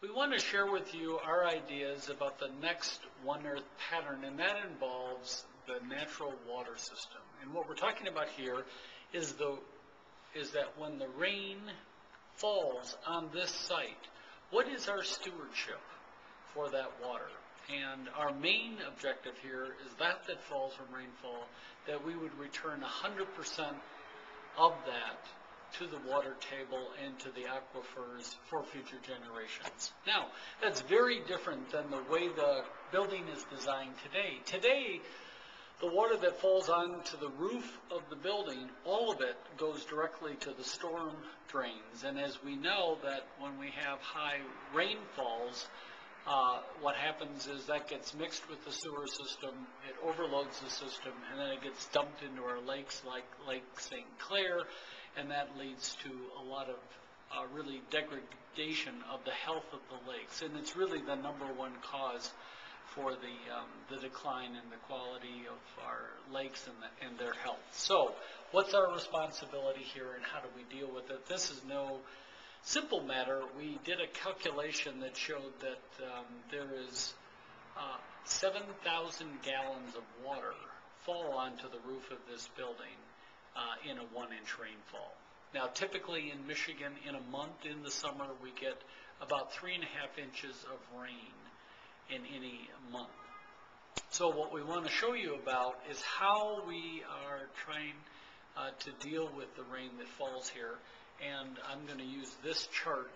We want to share with you our ideas about the next One Earth pattern, and that involves the natural water system. And what we're talking about here is that when the rain falls on this site, what is our stewardship for that water? And our main objective here is that falls from rainfall, that we would return 100% of that to the water table and to the aquifers for future generations. Now, that's very different than the way the building is designed today. Today, the water that falls onto the roof of the building, all of it goes directly to the storm drains. And as we know that when we have high rainfalls, what happens is that gets mixed with the sewer system, it overloads the system, and then it gets dumped into our lakes like Lake St. Clair, and that leads to a lot of really degradation of the health of the lakes. And it's really the #1 cause for the decline in the quality of our lakes and their health. So what's our responsibility here, and how do we deal with it? This is no simple matter. We did a calculation that showed that there is 7,000 gallons of water fall onto the roof of this building in a 1-inch rainfall. Now, typically in Michigan, in a month in the summer, we get about 3.5 inches of rain in any month. So what we want to show you about is how we are trying to deal with the rain that falls here. And I'm going to use this chart,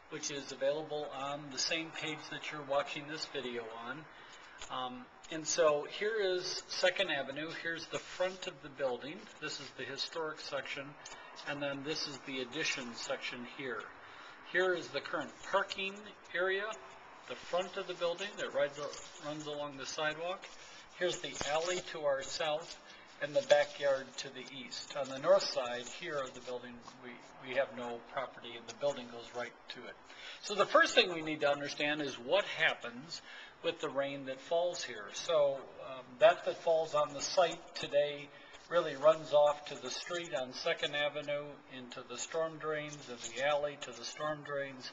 which is available on the same page that you're watching this video on. And so here is 2nd Avenue. Here's the front of the building. This is the historic section, and then this is the addition section here. Here is the current parking area, the front of the building that runs along the sidewalk. Here's the alley to our south, and the backyard to the east. On the north side here of the building, we have no property, and the building goes right to it. So the first thing we need to understand is what happens with the rain that falls here. So that falls on the site today really runs off to the street on 2nd Avenue into the storm drains, and the alley to the storm drains,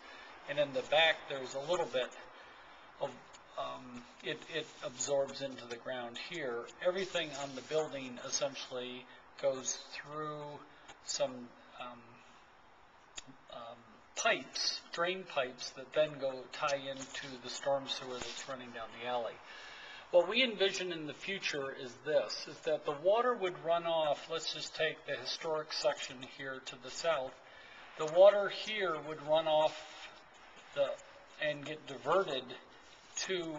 and in the back there's a little bit of it absorbs into the ground here. Everything on the building essentially goes through some pipes, drain pipes, that then go tie into the storm sewer that's running down the alley. What we envision in the future is this, is that the water would run off. Let's just take the historic section here to the south. The water here would run off and get diverted to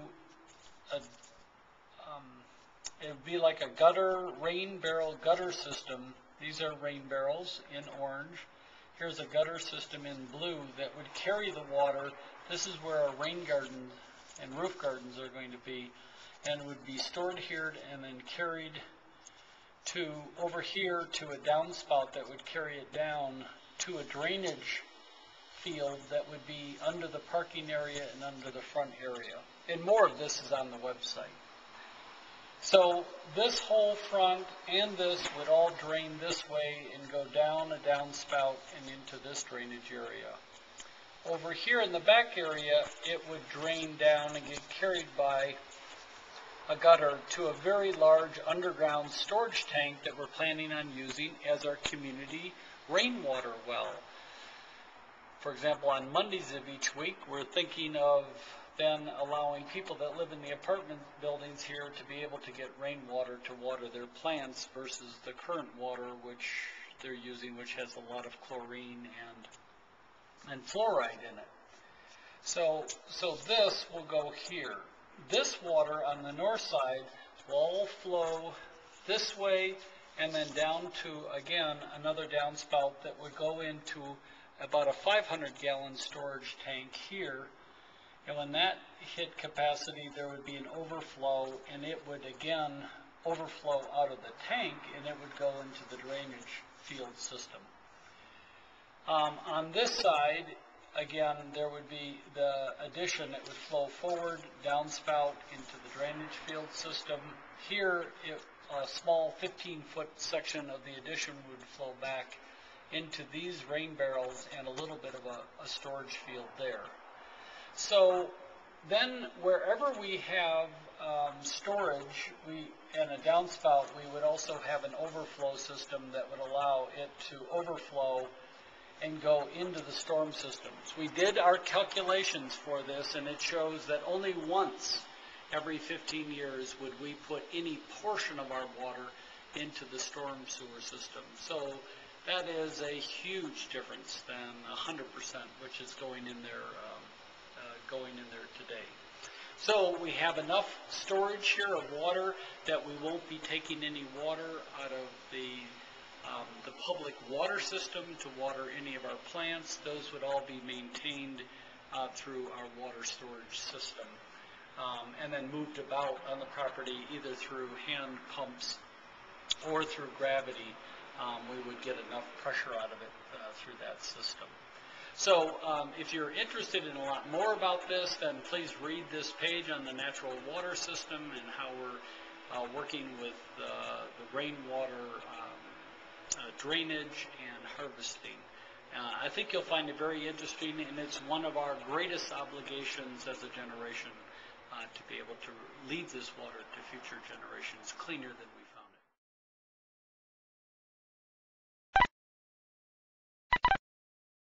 it would be like a rain barrel gutter system. These are rain barrels in orange. Here's a gutter system in blue that would carry the water. This is where our rain gardens and roof gardens are going to be, and would be stored here and then carried to over here to a downspout that would carry it down to a drainage field that would be under the parking area and under the front area. And more of this is on the website. So this whole front and this would all drain this way and go down a downspout and into this drainage area. Over here in the back area, it would drain down and get carried by a gutter to a very large underground storage tank that we're planning on using as our community rainwater well. For example, on Mondays of each week, we're thinking of then allowing people that live in the apartment buildings here to be able to get rainwater to water their plants versus the current water which they're using, which has a lot of chlorine and fluoride in it. So this will go here. This water on the north side will all flow this way and then down to, again, another downspout that would go into about a 500-gallon storage tank here. And when that hit capacity, there would be an overflow, and it would again overflow out of the tank, and it would go into the drainage field system. On this side, again, there would be the addition that would flow forward, downspout into the drainage field system. Here, a small 15-foot section of the addition would flow back into these rain barrels and a little bit of a storage field there. So then wherever we have storage and a downspout, we would also have an overflow system that would allow it to overflow and go into the storm systems. We did our calculations for this, and it shows that only once every 15 years would we put any portion of our water into the storm sewer system. So that is a huge difference than 100%, which is going in there today. So we have enough storage here of water that we won't be taking any water out of the public water system to water any of our plants. Those would all be maintained through our water storage system, and then moved about on the property either through hand pumps or through gravity. We would get enough pressure out of it through that system. So if you're interested in a lot more about this, then please read this page on the natural water system and how we're working with the rainwater drainage and harvesting. I think you'll find it very interesting, and it's one of our greatest obligations as a generation to be able to leave this water to future generations cleaner than we found it.